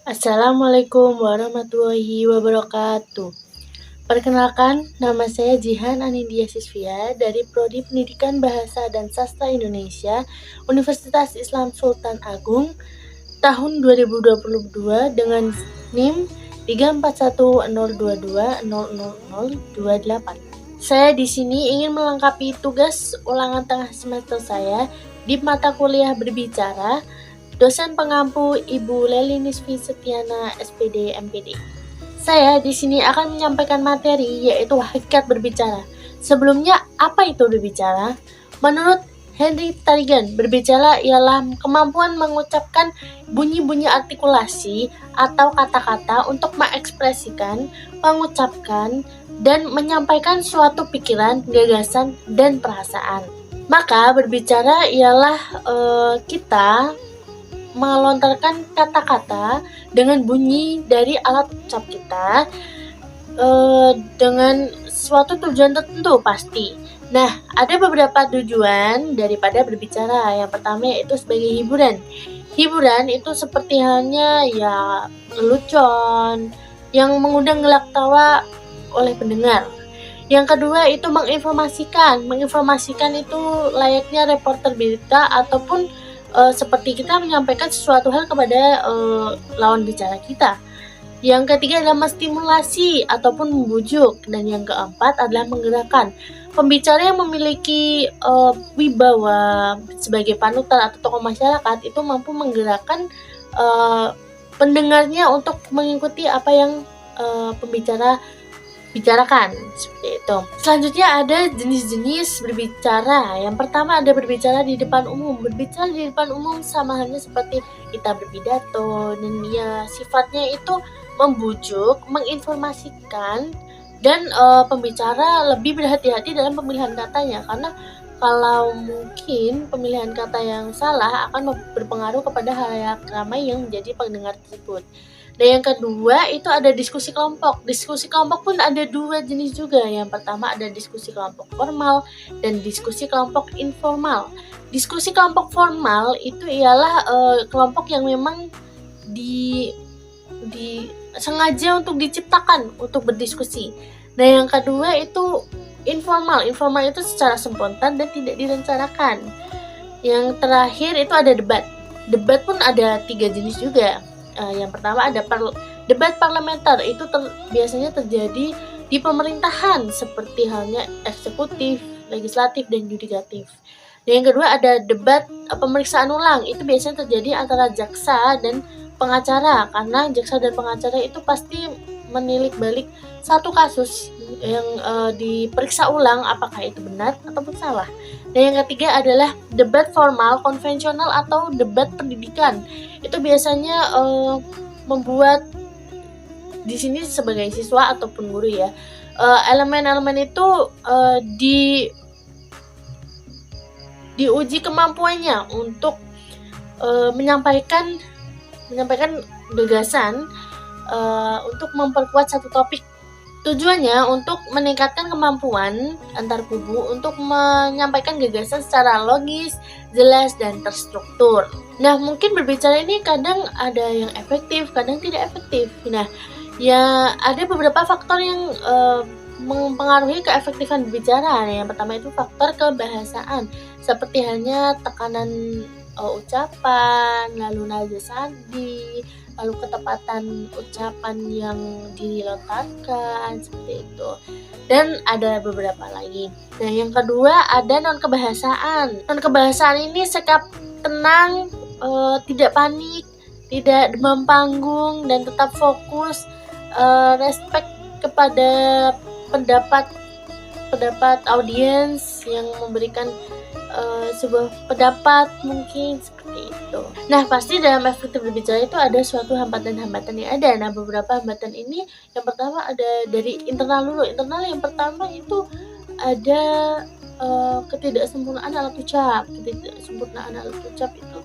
Assalamualaikum warahmatullahi wabarakatuh. Perkenalkan, nama saya Jihan Anindya Sisvia dari Prodi Pendidikan Bahasa dan Sastra Indonesia, Universitas Islam Sultan Agung, tahun 2022 dengan NIM 34102200028. Saya di sini ingin melengkapi tugas ulangan tengah semester saya di mata kuliah berbicara. Dosen pengampu Ibu Leli Nisfi Setiana SPD MPD. Saya di sini akan menyampaikan materi yaitu hakikat berbicara. Sebelumnya, apa itu berbicara? Menurut Henry Tarigan, berbicara ialah kemampuan mengucapkan bunyi-bunyi artikulasi atau kata-kata untuk mengekspresikan, mengucapkan, dan menyampaikan suatu pikiran, gagasan, dan perasaan. Maka berbicara ialah kita melontarkan kata-kata dengan bunyi dari alat ucap kita dengan suatu tujuan tertentu pasti. Nah, ada beberapa tujuan daripada berbicara. Yang pertama yaitu sebagai hiburan. Hiburan itu seperti halnya ya lelucon yang mengundang gelak tawa oleh pendengar. Yang kedua itu menginformasikan. Menginformasikan itu layaknya reporter berita ataupun seperti kita menyampaikan sesuatu hal kepada lawan bicara kita. Yang ketiga adalah menstimulasi ataupun membujuk, dan yang keempat adalah menggerakkan. Pembicara yang memiliki wibawa sebagai panutan atau tokoh masyarakat itu mampu menggerakkan pendengarnya untuk mengikuti apa yang pembicara bicarakan, seperti itu. Selanjutnya ada jenis-jenis berbicara. Yang pertama ada berbicara di depan umum. Berbicara di depan umum sama halnya seperti kita berpidato, dan ya sifatnya itu membujuk, menginformasikan, dan pembicara lebih berhati-hati dalam pemilihan katanya, karena kalau mungkin pemilihan kata yang salah akan berpengaruh kepada halayak ramai yang menjadi pendengar tersebut. Dan yang kedua itu ada diskusi kelompok. Diskusi kelompok pun ada dua jenis juga. Yang pertama ada diskusi kelompok formal dan diskusi kelompok informal. Diskusi kelompok formal itu ialah kelompok yang memang sengaja untuk diciptakan untuk berdiskusi. Nah, yang kedua itu informal. Informal itu secara spontan dan tidak direncanakan. Yang terakhir itu ada debat. Debat pun ada 3 jenis juga. Yang pertama ada debat parlementer. Itu biasanya terjadi di pemerintahan seperti halnya eksekutif, legislatif, dan yudikatif. Dan yang kedua ada debat pemeriksaan ulang. Itu biasanya terjadi antara jaksa dan pengacara, karena jaksa dan pengacara itu pasti menilik balik satu kasus yang diperiksa ulang apakah itu benar ataupun salah. Dan yang ketiga adalah debat formal, konvensional, atau debat pendidikan. Itu biasanya membuat di sini sebagai siswa ataupun guru ya, elemen-elemen itu diuji kemampuannya untuk menyampaikan gagasan untuk memperkuat satu topik. Tujuannya untuk meningkatkan kemampuan antar kubu untuk menyampaikan gagasan secara logis, jelas, dan terstruktur. Nah, mungkin berbicara ini kadang ada yang efektif, kadang tidak efektif. Nah, ya ada beberapa faktor yang mempengaruhi keefektifan berbicara. Yang pertama itu faktor kebahasaan, seperti halnya tekanan ucapan, lalu nada sandi, lalu ketepatan ucapan yang dilontarkan, seperti itu. Dan ada beberapa lagi. Nah, yang kedua ada non-kebahasaan. Non-kebahasaan ini sikap tenang, tidak panik, tidak demam panggung, dan tetap fokus, respect kepada pendapat audiens yang memberikan sebuah pendapat, mungkin seperti itu. Nah, pasti dalam efektif berbicara itu ada suatu hambatan-hambatan yang ada. Nah, beberapa hambatan ini yang pertama ada dari internal dulu. Internal yang pertama itu ada ketidaksempurnaan alat ucap. Ketidaksempurnaan alat ucap itu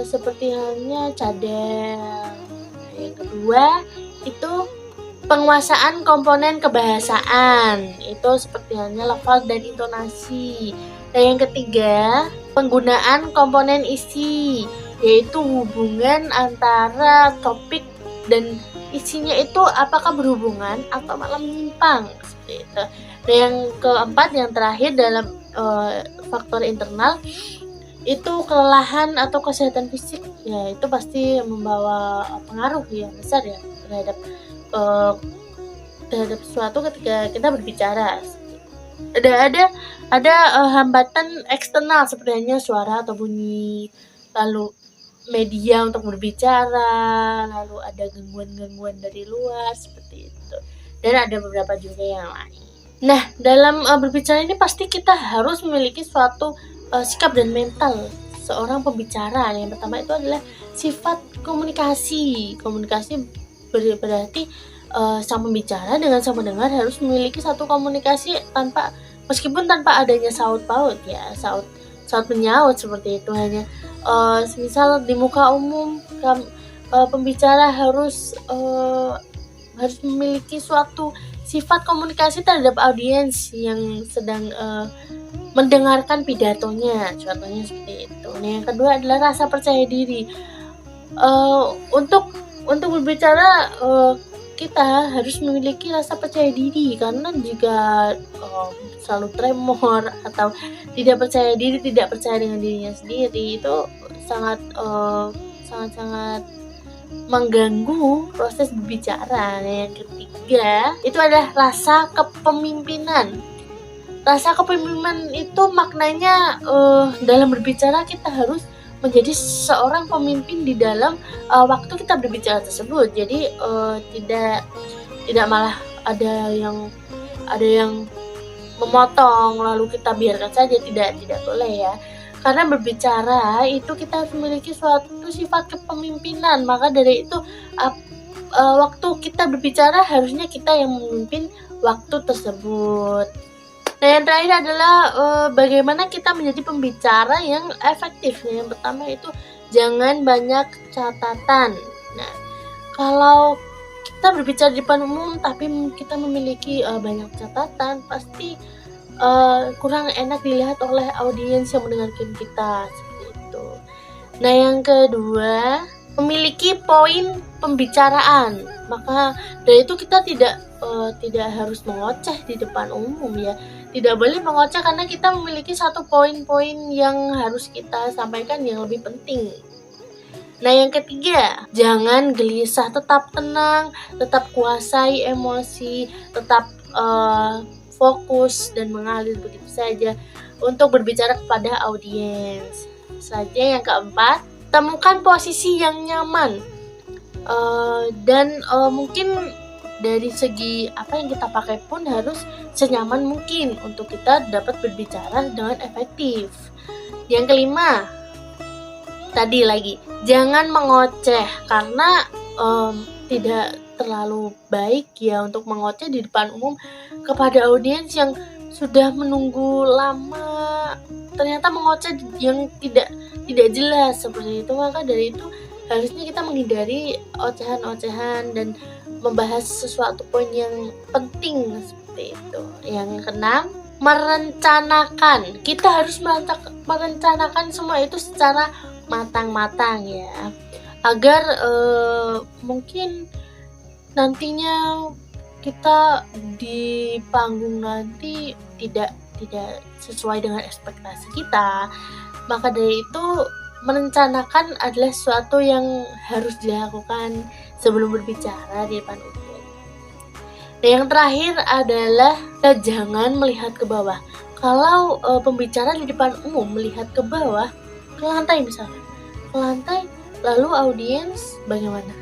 seperti halnya cadel. Yang kedua itu penguasaan komponen kebahasaan, itu seperti halnya lafaz dan intonasi. Dan yang ketiga, penggunaan komponen isi, yaitu hubungan antara topik dan isinya itu apakah berhubungan atau malah menyimpang, seperti itu. Dan yang keempat, yang terakhir dalam faktor internal itu kelelahan atau kesehatan fisik, ya itu pasti membawa pengaruh yang besar ya terhadap sesuatu ketika kita berbicara. Ada hambatan eksternal seperti hanya suara atau bunyi, lalu media untuk berbicara, lalu ada gangguan-gangguan dari luar seperti itu. Dan ada beberapa juga yang lain. Nah, dalam berbicara ini pasti kita harus memiliki suatu sikap dan mental seorang pembicara. Yang pertama itu adalah sifat komunikasi. Komunikasi berarti sang pembicara dengan sang pendengar harus memiliki satu komunikasi meskipun tanpa adanya saut paut ya, saut menyaut seperti itu. Hanya misal di muka umum pembicara harus memiliki suatu sifat komunikasi terhadap audiens yang sedang mendengarkan pidatonya, contohnya seperti itu. Nah, yang kedua adalah rasa percaya diri. Untuk berbicara kita harus memiliki rasa percaya diri, karena jika selalu tremor atau tidak percaya diri, tidak percaya dengan dirinya sendiri, itu sangat mengganggu proses berbicara. Nah, yang ketiga itu adalah rasa kepemimpinan. Rasa kepemimpinan itu maknanya dalam berbicara kita harus menjadi seorang pemimpin di dalam waktu kita berbicara tersebut. Jadi tidak malah ada yang memotong lalu kita biarkan saja, tidak boleh ya. Karena berbicara itu kita harus memiliki suatu sifat kepemimpinan. Maka dari itu waktu kita berbicara harusnya kita yang memimpin waktu tersebut. Nah, yang terakhir adalah bagaimana kita menjadi pembicara yang efektif. Yang pertama itu jangan banyak catatan. Nah, kalau kita berbicara di depan umum tapi kita memiliki banyak catatan, pasti kurang enak dilihat oleh audiens yang mendengarkan kita, seperti itu. Nah, yang kedua, memiliki poin pembicaraan. Maka dari itu kita tidak harus mengoceh di depan umum ya. Tidak boleh mengoceh karena kita memiliki satu poin-poin yang harus kita sampaikan yang lebih penting. Nah, yang ketiga, jangan gelisah, tetap tenang, tetap kuasai emosi, tetap fokus dan mengalir begitu saja untuk berbicara kepada audiens. Saja yang keempat, temukan posisi yang nyaman dan mungkin dari segi apa yang kita pakai pun harus senyaman mungkin untuk kita dapat berbicara dengan efektif. Yang kelima, tadi lagi, jangan mengoceh karena tidak terlalu baik ya untuk mengoceh di depan umum kepada audiens yang sudah menunggu lama. Ternyata mengoceh yang tidak jelas seperti itu. Maka dari itu harusnya kita menghindari ocehan-ocehan dan membahas sesuatu poin yang penting seperti itu. Yang keenam, merencanakan. Kita harus merencanakan semua itu secara matang-matang ya, agar mungkin nantinya kita di panggung nanti tidak sesuai dengan ekspektasi kita. Maka dari itu merencanakan adalah sesuatu yang harus dilakukan sebelum berbicara di depan umum. Dan yang terakhir adalah jangan melihat ke bawah. Kalau pembicara di depan umum melihat ke bawah, ke lantai misalnya, ke lantai, lalu audiens bagaimana?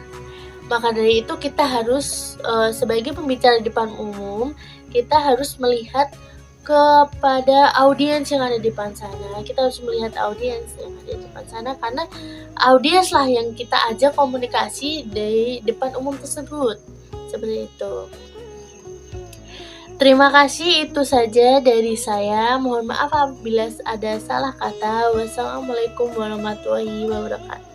Maka dari itu kita harus sebagai pembicara di depan umum, kita harus melihat kepada audiens yang ada di depan sana. Kita harus melihat audiens yang ada di depan sana, karena audiens lah yang kita ajak komunikasi di depan umum tersebut. Seperti itu. Terima kasih, itu saja dari saya. Mohon maaf apabila ada salah kata. Wassalamualaikum warahmatullahi wabarakatuh.